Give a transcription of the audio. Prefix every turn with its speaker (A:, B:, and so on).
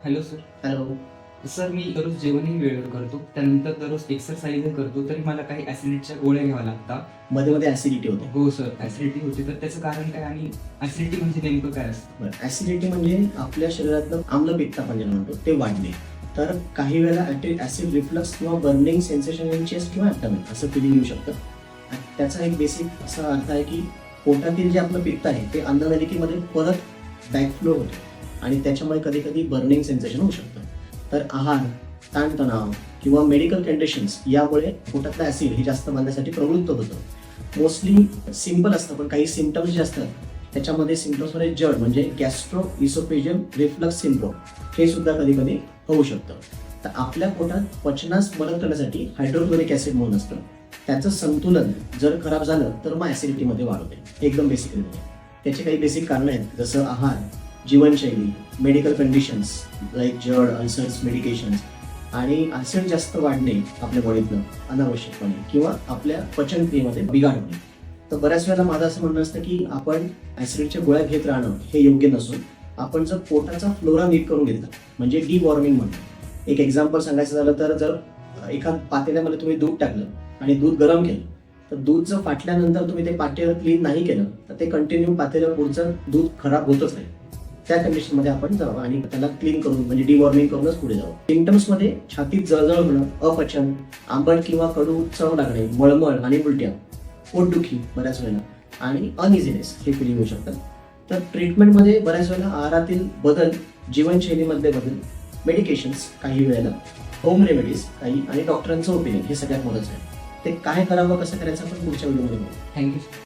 A: Hello sir.
B: Hello.
A: Sir मी दररोज जेवणही वेळेवर करतो, त्यानंतर दररोज एक्सरसाइजही करतो, तरी मला काही ॲसिडिटीच्या गोळ्या घ्याव्या लागतात.
B: मध्ये मध्ये ऍसिडिटी होते.
A: हो सर, ॲसिडिटी होते. तर त्याचं कारण काय आणि ॲसिडिटी म्हणजे नेमकं काय असतं?
B: बरं, ऍसिडिटी म्हणजे आपल्या शरीरातलं आम्लपित्त आपण ज्याला म्हणतो ते वाढणे. तर काही वेळेला ऍसिड रिफ्लक्स किंवा बर्निंग सेन्सेशन इन चेस्ट किंवा ॲब्डोमेन असं फिलिंग येऊ शकतं. आणि त्याचा एक बेसिक असा अर्थ आहे की पोटातील जे आपलं पित्त आहे ते अन्ननलिकेमध्ये परत बॅकफ्लो होतं आणि त्याच्यामुळे कधी कधी बर्निंग सेन्सेशन होऊ शकतं. तर आहार, ताणतणाव किंवा मेडिकल कंडिशन्स यामुळे पोटातलं ऍसिड हे जास्त बांधण्यासाठी प्रवृत्त होतं. मोस्टली सिम्पल असतं, पण काही सिम्पटम्स जे असतात त्याच्यामध्ये सिम्पटम्समध्ये जड म्हणजे गॅस्ट्रो इसोफेजियल रिफ्लक्स सिंड्रोम हे सुद्धा कधी कधी होऊ शकतं. तर आपल्या पोटात पचनास मदत करण्यासाठी हायड्रोक्लोरिक ऍसिड म्हणून असतं, त्याचं संतुलन जर खराब झालं तर मग ऍसिडिटीमध्ये वाढ होते. एकदम बेसिक त्याचे काही बेसिक कारणं आहेत, जसं आहार, जीवनशैली, मेडिकल कंडिशन्स लाईक जड अल्सर्स मेडिकेशन्स आणि ऍसिड जास्त वाढणे आपल्या बॉडीतलं अनावश्यकपणे किंवा आपल्या पचनक्रियेमध्ये बिघाड होणे. तर बऱ्याच वेळेला माझं असं म्हणणं असतं की आपण ऍसिडच्या गोळ्या घेत राहणं हे योग्य नसून आपण जर पोटाचा फ्लोरा नीट करून घेतला म्हणजे डिवॉर्मिंग म्हणतो. एक एक्झाम्पल सांगायचं झालं तर जर एका पातेल्यामध्ये तुम्ही दूध टाकलं आणि दूध गरम केलं, तर दूध जर फाटल्यानंतर तुम्ही ते पातेलं क्लीन नाही केलं तर ते कंटिन्यू पातेलं पुढचं दूध खराब होतच नाही. त्या कंडिशनमध्ये आपण जावं आणि त्याला क्लीन करून म्हणजे डिवॉर्मिंग करूनच पुढे जावं. सिम्पटम्समध्ये छातीत जळजळ होणं, अपचन, आंबट किंवा कडू चव लागणे, मळमळ आणि उलट्या, पोटदुखी बऱ्याच वेळेला आणि अनइझीनेस हे फिलिंग होऊ शकतं. तर ट्रीटमेंटमध्ये बऱ्याच वेळेला आहारातील बदल, जीवनशैलीमधले बदल, मेडिकेशन्स काही वेळेला, होम रेमेडीज काही आणि डॉक्टरांचं ओपिनियन हे सगळ्यात महत्त्वाचं आहे. ते काय करावं कसं करायचं आपण पुढच्या व्हिडिओमध्ये बघू.
A: थँक्यू.